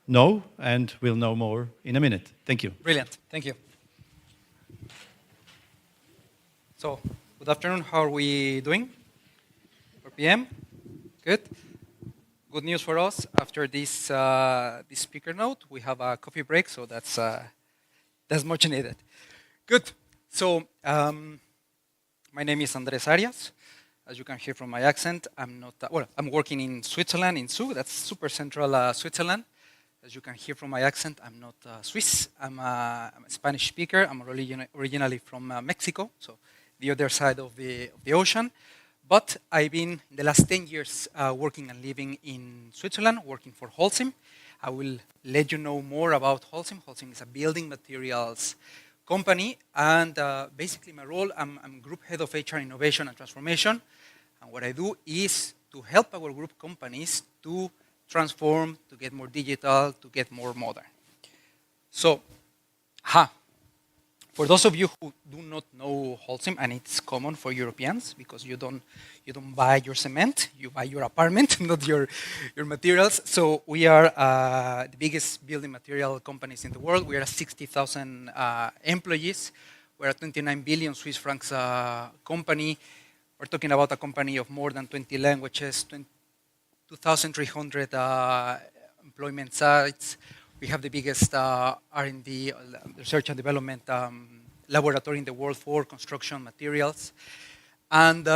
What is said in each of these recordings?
know, and we'll know more in a minute. Thank you. Brilliant. Thank you. So, good afternoon. How are we doing? 4 p.m. Good. Good news for us. After this this speaker note, we have a coffee break, so that's much needed. Good. So, my name is Andrés Arias. As you can hear from my accent, I'm not well. I'm working in Switzerland, in Zug. That's super central Switzerland. As you can hear from my accent, I'm not Swiss. I'm a Spanish speaker. I'm originally from Mexico, so the other side of the ocean. But I've been, in the last 10 years, working and living in Switzerland, working for Holcim. I will let you know more about Holcim. Holcim is a building materials company, and basically my role, I'm group head of HR innovation and transformation. And what I do is to help our group companies to transform, to get more digital, to get more modern. So, for those of you who do not know Holcim, and it's common for Europeans because you don't buy your cement, you buy your apartment, not your materials. So we are the biggest building material companies in the world. We are 60,000 employees. We're a 29 billion Swiss francs company. We're talking about a company of more than 20 languages, 2,300 employment sites. We have the biggest R&D, research and development laboratory in the world for construction materials. And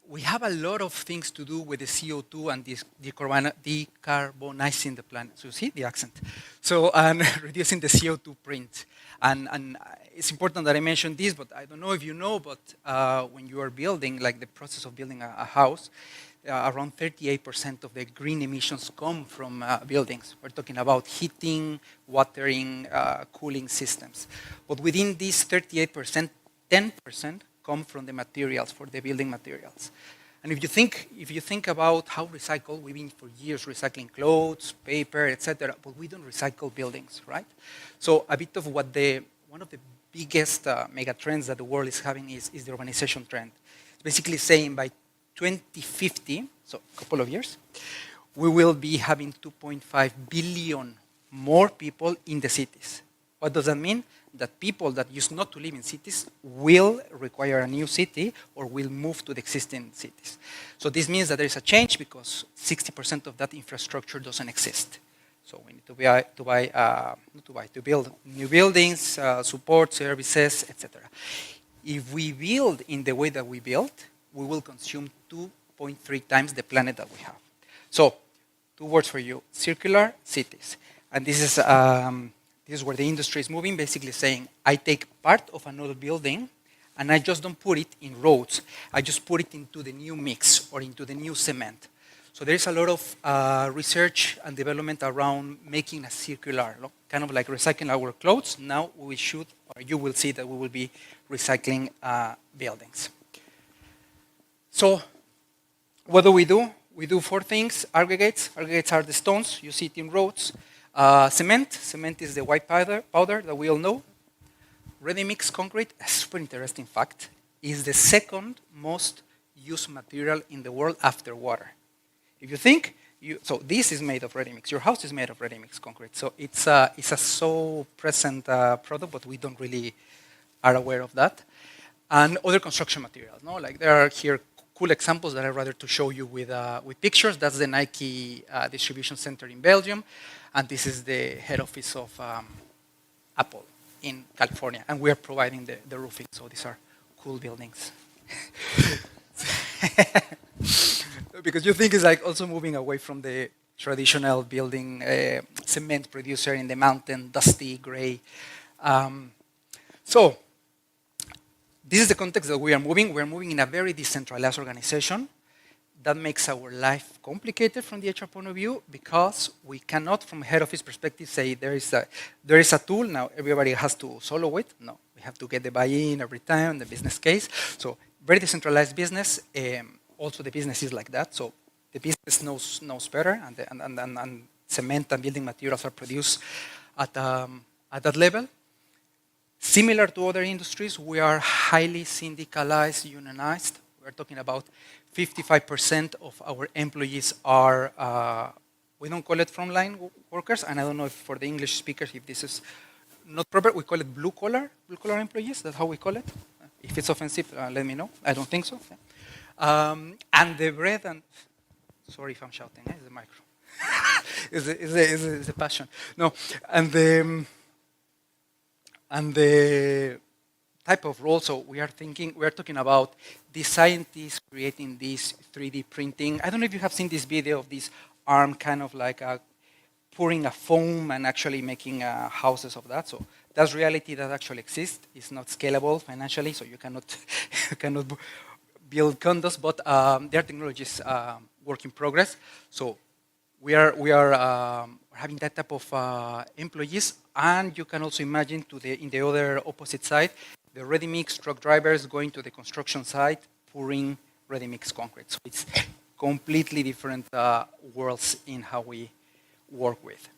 we have a lot of things to do with the CO2 and decarbonizing the planet. So you see the accent. So, and reducing the CO2 print. And it's important that I mention this, but I don't know if you know, but when you are building, like the process of building a house, around 38% of the green emissions come from buildings. We're talking about heating, watering, cooling systems. But within these 38%, 10% come from the materials, for the building materials. And if you think about how recycle, we've been for years recycling clothes, paper, etc., but we don't recycle buildings, right? So a bit of what one of the biggest mega trends that the world is having is the urbanization trend. It's basically saying by 2050, so a couple of years, we will be having 2.5 billion more people in the cities. What does that mean? That people that used not to live in cities will require a new city or will move to the existing cities. So this means that there is a change because 60% of that infrastructure doesn't exist. So we need to build new buildings, support services, etc. If we build in the way that we build, we will consume 2.3 times the planet that we have. So, 2 words for you: circular cities. And this is where the industry is moving, basically saying, I take part of another building and I just don't put it in roads. I just put it into the new mix or into the new cement. So there is a lot of research and development around making a circular, kind of like recycling our clothes. Now we should, or you will see that we will be recycling buildings. So what do? We do 4 things. Aggregates. Aggregates are the stones. You see it in roads. Cement. Cement is the white powder that we all know. Ready-mix concrete, a super interesting fact, is the second most used material in the world after water. If you think, so this is made of ready-mix. Your house is made of ready-mix concrete. So it's a so present product, but we don't really are aware of that. And other construction materials. No, like there are here cool examples that I'd rather to show you with pictures. That's the Nike distribution center in Belgium, and this is the head office of Apple in California, and we are providing the roofing. So these are cool buildings. Because you think it's like also moving away from the traditional building cement producer in the mountain, dusty, gray. So this is the context that we are moving. We are moving in a very decentralized organization. That makes our life complicated from the HR point of view because we cannot, from a head office perspective, say there is a tool, now everybody has to solo it. No, we have to get the buy-in every time, the business case. So very decentralized business. Also the business is like that. So the business knows better, and cement and building materials are produced at that level. Similar to other industries, we are highly syndicalized, unionized. We're talking about 55% of our employees are We don't call it frontline workers, and I don't know if for the English speakers, if this is not proper, we call it blue collar employees. That's how we call it. If it's offensive, let me know. I don't think so. And the bread and, sorry if I'm shouting, it's the micro. It's a passion. No, and the type of role. So we are talking about the scientists creating this 3D printing. I don't know if you have seen this video of this arm kind of like pouring a foam and actually making houses of that. So that's reality that actually exists. It's not scalable financially, so you cannot build condos, but there are technologies work in progress. So we are having that type of employees, and you can also imagine in the other opposite side, the ready-mix truck drivers going to the construction site, pouring ready-mix concrete. So it's completely different worlds in how we work with.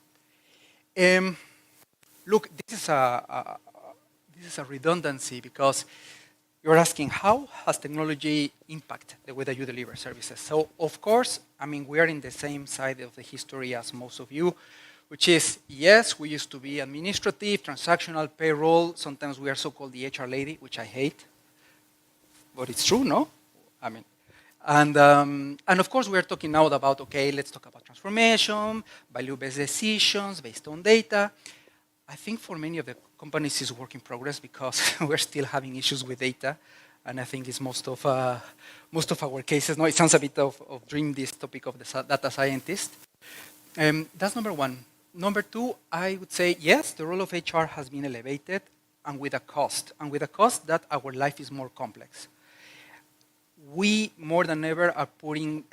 Look, this is a redundancy because you're asking how has technology impacted the way that you deliver services. So of course, I mean, we are in the same side of the history as most of you, which is, yes, we used to be administrative, transactional, payroll. Sometimes we are so-called the HR lady, which I hate, but it's true, no? I mean, and of course, we are talking now about, okay, let's talk about transformation, value-based decisions based on data. I think for many of the companies it's work in progress because we're still having issues with data, and I think it's most of our cases. No, it sounds a bit of dream, this topic of the data scientist. That's number one. Number two, I would say, yes, the role of HR has been elevated, and with a cost that our life is more complex. We, more than ever, are putting,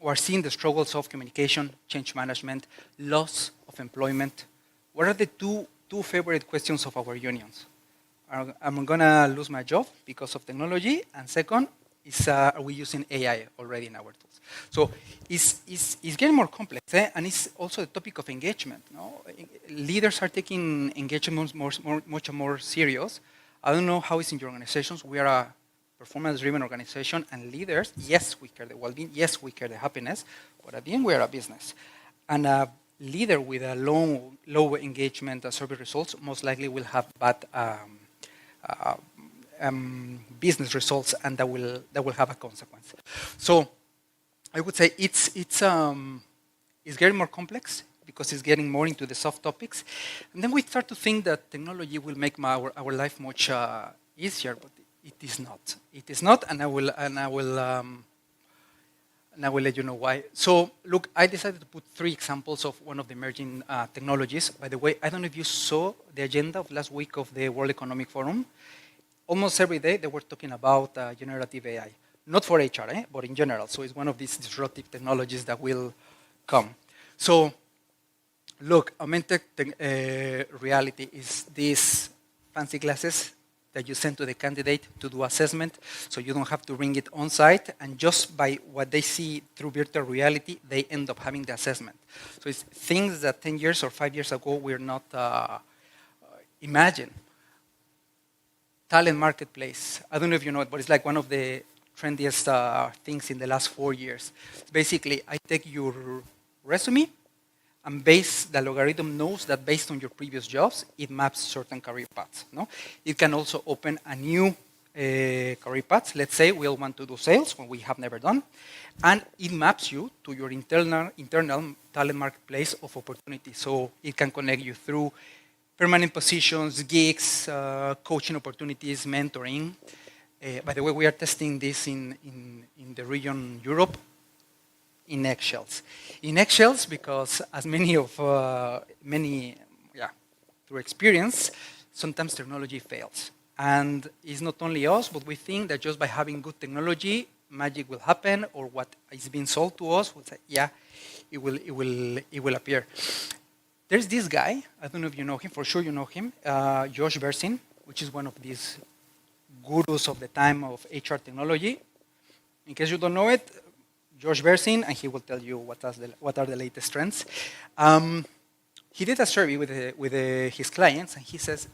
or seeing the struggles of communication, change management, loss of employment. What are the two favorite questions of our unions? I'm gonna lose my job because of technology, and second, are we using AI already in our tools? So it's getting more complex, and it's also the topic of engagement. No? Leaders are taking engagement much more serious. I don't know how it's in your organizations. We are a performance-driven organization, and leaders, yes, we care the well-being, yes, we care the happiness, but at the end, we are a business. And a leader with a low engagement survey results most likely will have bad business results, and that will have a consequence. So I would say it's getting more complex because it's getting more into the soft topics, and then we start to think that technology will make our life much easier, but it is not. It is not, and I will let you know why. So look, I decided to put 3 examples of one of the emerging technologies. By the way, I don't know if you saw the agenda of last week of the World Economic Forum. Almost every day they were talking about generative AI. Not for HR, but in general. So it's one of these disruptive technologies that will come. So look, augmented reality is these fancy glasses that you send to the candidate to do assessment, so you don't have to bring it on site, and just by what they see through virtual reality, they end up having the assessment. So it's things that 10 years or 5 years ago we're not imagine. Talent marketplace, I don't know if you know it, but it's like one of the trendiest things in the last 4 years. Basically, I take your resume, and the algorithm knows that based on your previous jobs, it maps certain career paths. No? It can also open a new career path. Let's say we all want to do sales, when we have never done, and it maps you to your internal talent marketplace of opportunities. So it can connect you through permanent positions, gigs, coaching opportunities, mentoring. By the way, we are testing this in the region Europe, in eggshells. In eggshells, because as through experience, sometimes technology fails. And it's not only us, but we think that just by having good technology, magic will happen, or what is being sold to us, we'll say, yeah, it will appear. There's this guy, I don't know if you know him, for sure you know him, Josh Bersin, which is one of these gurus of the time of HR technology. In case you don't know it, Josh Bersin, and he will tell you what are the latest trends. He did a survey with his clients, and he says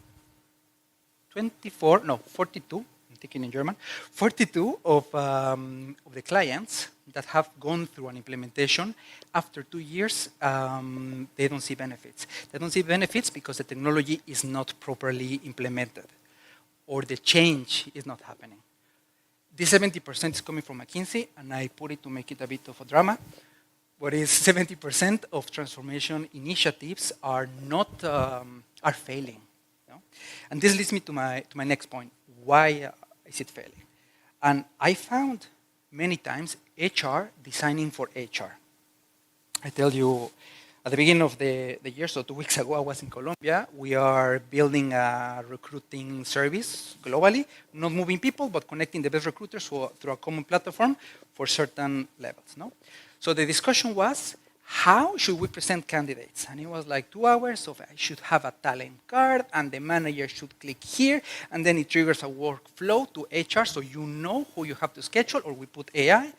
42 I'm thinking in German, 42 of the clients that have gone through an implementation, after 2 years, they don't see benefits. They don't see benefits because the technology is not properly implemented, or the change is not happening. This 70% is coming from McKinsey, and I put it to make it a bit of a drama. What is 70% of transformation initiatives are not are failing. You know? And this leads me to my next point. Why is it failing? And I found many times HR designing for HR. I tell you, at the beginning of the year, so 2 weeks ago, I was in Colombia. We are building a recruiting service globally, not moving people, but connecting the best recruiters through a common platform for certain levels. No? So the discussion was, how should we present candidates? And it was like 2 hours of, I should have a talent card, and the manager should click here, and then it triggers a workflow to HR, so you know who you have to schedule, or we put AI.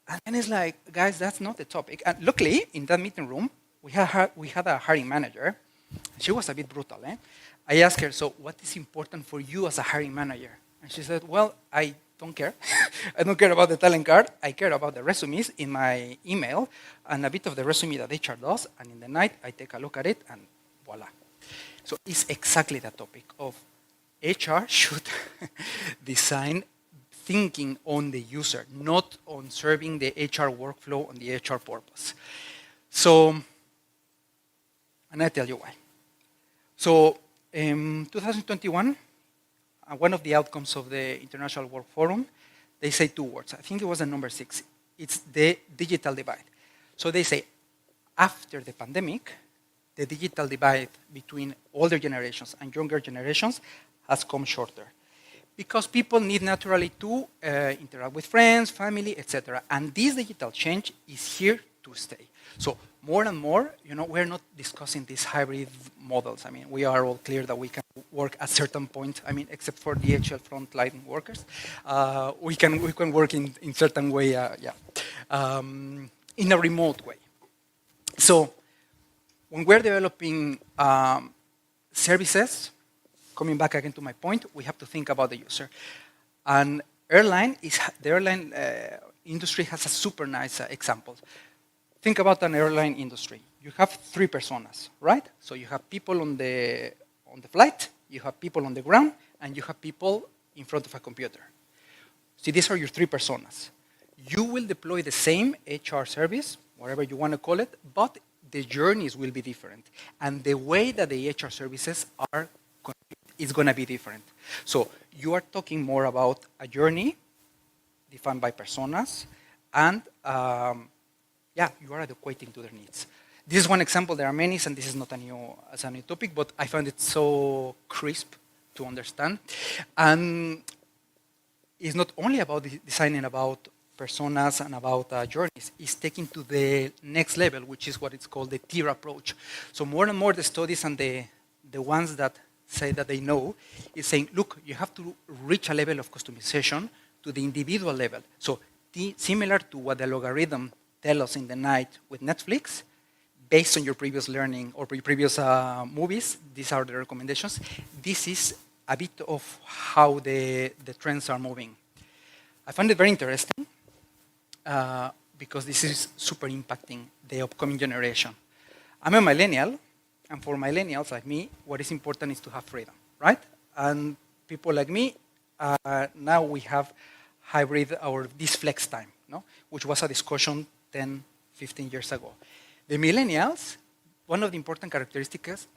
And then it's like, guys, that's not the topic. And luckily, in that meeting room, we had a hiring manager. She was a bit brutal. I asked her, so what is important for you as a hiring manager? And she said, well, I don't care. I don't care about the talent card. I care about the resumes in my email and a bit of the resume that HR does. And in the night, I take a look at it and voila. So it's exactly the topic of HR should design thinking on the user, not on serving the HR workflow on the HR purpose. So, and I tell you why. So, in 2021, one of the outcomes of the International Work Forum, they say 2 words. I think it was the number 6. It's the digital divide. So they say, after the pandemic, the digital divide between older generations and younger generations has come shorter. Because people need naturally to interact with friends, family, etc. And this digital change is here to stay. So more and more, we're not discussing these hybrid models. I mean, we are all clear that we can work at a certain point. I mean, except for DHL frontline workers, we can work in certain way, in a remote way. So when we're developing services, coming back again to my point, we have to think about the user. And the airline industry has a super nice example. Think about an airline industry. You have 3 personas, right? So you have people on the flight, you have people on the ground, and you have people in front of a computer. See, these are your 3 personas. You will deploy the same HR service, whatever you want to call it, but the journeys will be different. And the way that the HR services is going to be different. So you are talking more about a journey defined by personas, and you are adequating to their needs. This is one example. There are many, and this is not a new topic, but I found it so crisp to understand. And it's not only about designing about personas and about journeys. It's taking to the next level, which is what it's called the tier approach. So more and more the studies and the ones that say that they know is saying, look, you have to reach a level of customization to the individual level. So similar to what the algorithm tells us in the night with Netflix, based on your previous learning or previous movies, these are the recommendations. This is a bit of how the trends are moving. I find it very interesting because this is super impacting the upcoming generation. I'm a millennial, and for millennials like me, what is important is to have freedom, right? And people like me, now we have hybrid or this flex time, no? Which was a discussion 10, 15 years ago. The millennials, one of the important characteristics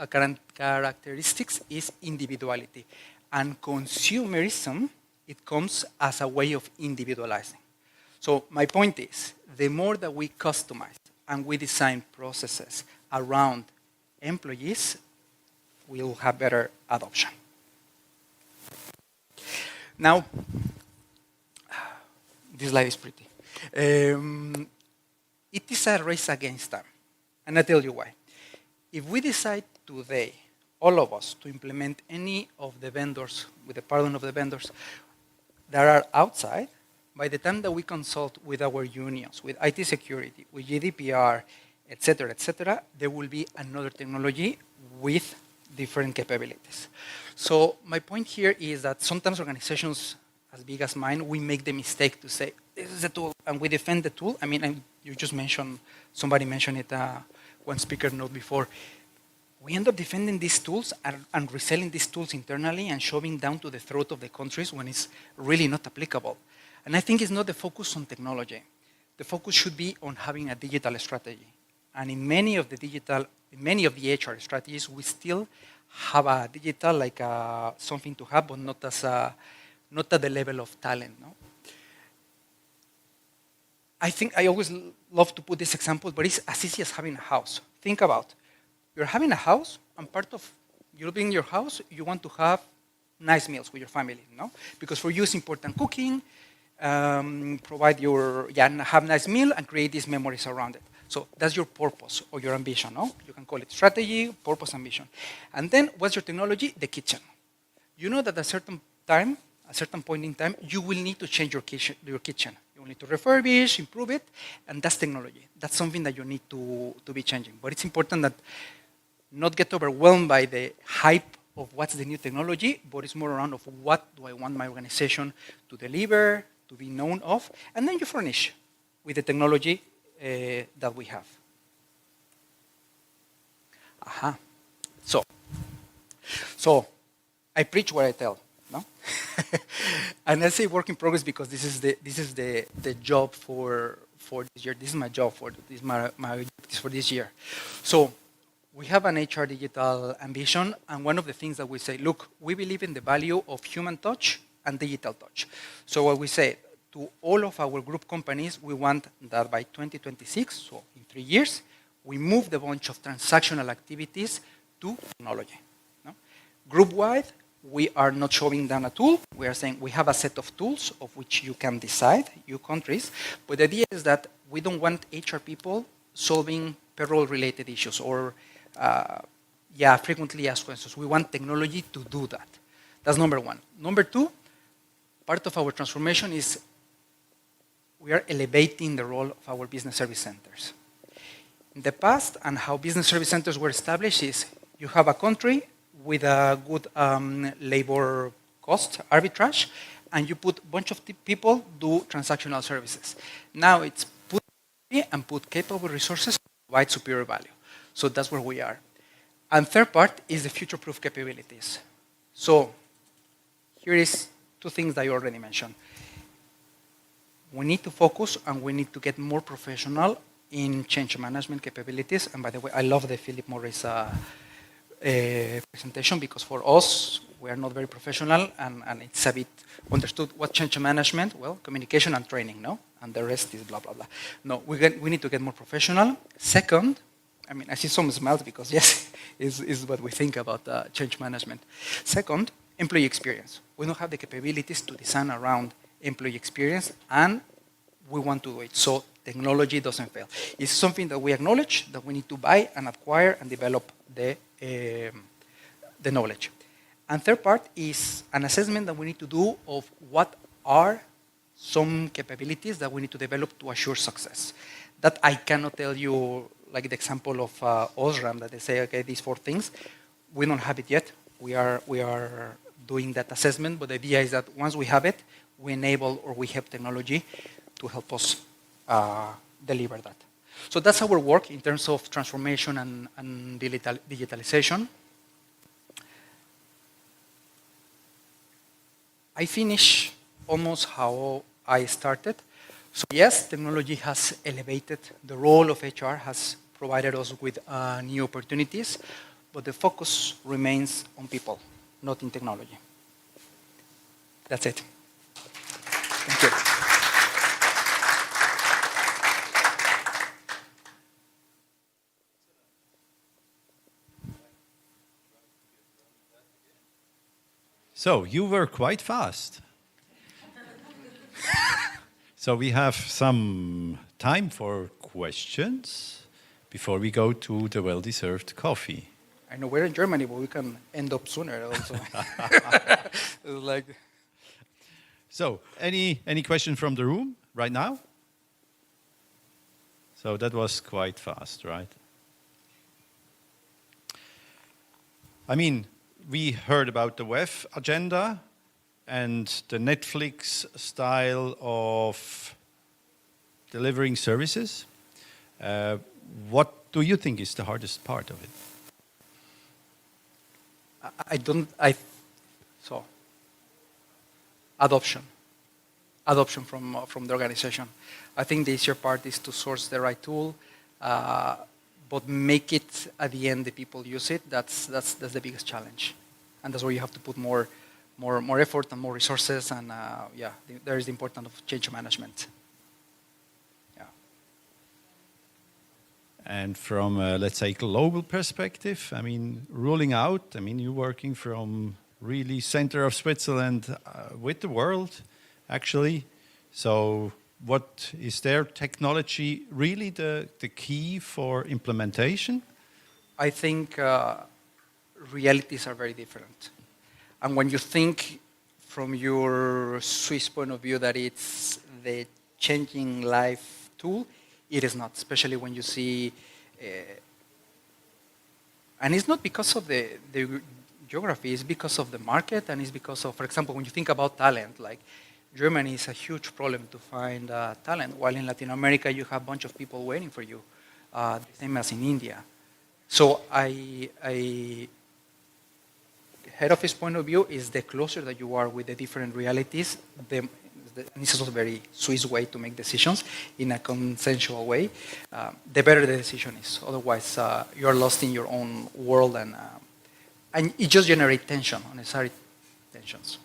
is individuality. And consumerism, it comes as a way of individualizing. So my point is, the more that we customize and we design processes around employees, we will have better adoption. Now, this slide is pretty. It is a race against time. And I tell you why. If we decide today, all of us, to implement any of the vendors, with the pardon of the vendors, that are outside, by the time that we consult with our unions, with IT security, with GDPR, etc., there will be another technology with different capabilities. So my point here is that sometimes organizations as big as mine, we make the mistake to say, this is a tool, and we defend the tool. I mean, you just mentioned, somebody mentioned it, one speaker note before. We end up defending these tools and reselling these tools internally and shoving down to the throat of the countries when it's really not applicable. And I think it's not the focus on technology. The focus should be on having a digital strategy. And in many of the HR strategies, we still have a digital, like something to have, but not at the level of talent. No? I think I always love to put this example, but it's as easy as having a house. Think about, you're having a house, and part of you living in your house, you want to have nice meals with your family, no? Because for you it's important cooking, have nice meal and create these memories around it. So that's your purpose or your ambition, no? You can call it strategy, purpose, ambition. And then what's your technology? The kitchen. You know that at a certain point in time, you will need to change your kitchen. You will need to refurbish, improve it, and that's technology. That's something that you need to be changing. But it's important that not get overwhelmed by the hype of what's the new technology, but it's more around of what do I want my organization to deliver, to be known of, and then you furnish with the technology that we have. Aha. So I preach what I tell, no? And I say work in progress because this is the job for this year. This is my job for this year. So we have an HR digital ambition, and one of the things that we say, look, we believe in the value of human touch and digital touch. So what we say to all of our group companies, we want that by 2026, so in 3 years, we move the bunch of transactional activities to technology. No? Group-wide, we are not showing down a tool. We are saying we have a set of tools of which you can decide, you countries, but the idea is that we don't want HR people solving payroll-related issues or frequently asked questions. We want technology to do that. That's number one. Number two, part of our transformation is we are elevating the role of our business service centers. In the past, and how business service centers were established is you have a country with a good labor cost arbitrage, and you put a bunch of people do transactional services. Now it's put capable resources to provide superior value. So that's where we are. And third part is the future-proof capabilities. So here is two things that I already mentioned. We need to focus and we need to get more professional in change management capabilities. And by the way, I love the Philip Morris presentation because for us, we are not very professional and it's a bit understood what change management, well, communication and training, no? And the rest is blah, blah, blah. No, we need to get more professional. Second, I mean, I see some smiles because yes, is what we think about change management. Second, employee experience. We don't have the capabilities to design around employee experience and we want to do it. So technology doesn't fail. It's something that we acknowledge that we need to buy and acquire and develop the knowledge. And third part is an assessment that we need to do of what are some capabilities that we need to develop to assure success. That I cannot tell you, like the example of Osram, that they say, okay, these 4 things, we don't have it yet. We are doing that assessment, but the idea is that once we have it, we enable or we have technology to help us deliver that. So that's our work in terms of transformation and digitalization. I finish almost how I started. So yes, technology has elevated the role of HR, has provided us with new opportunities, but the focus remains on people, not in technology. That's it. Thank you. So you were quite fast. So we have some time for questions before we go to the well-deserved coffee. I know we're in Germany, but we can end up sooner also. Like. So any question from the room right now? So that was quite fast, right? I mean, we heard about the WEF agenda and the Netflix style of delivering services. What do you think is the hardest part of it? So, adoption from the organization. I think the easier part is to source the right tool, but make it at the end the people use it. That's the biggest challenge, and that's where you have to put more effort and more resources. And yeah, there is the importance of change management. Yeah. And from let's say global perspective, I mean, ruling out. I mean, you're working from really center of Switzerland with the world, actually. So what is their technology really the key for implementation? I think realities are very different. And when you think from your Swiss point of view that it's the changing life tool, it is not, especially when you see, and it's not because of the geography, it's because of the market, and it's because of, for example, when you think about talent, like Germany is a huge problem to find talent, while in Latin America you have a bunch of people waiting for you, the same as in India. So head office point of view is the closer that you are with the different realities, and this is also a very Swiss way to make decisions in a consensual way, the better the decision is. Otherwise, you're lost in your own world, and it just generates tension, unnecessary tensions.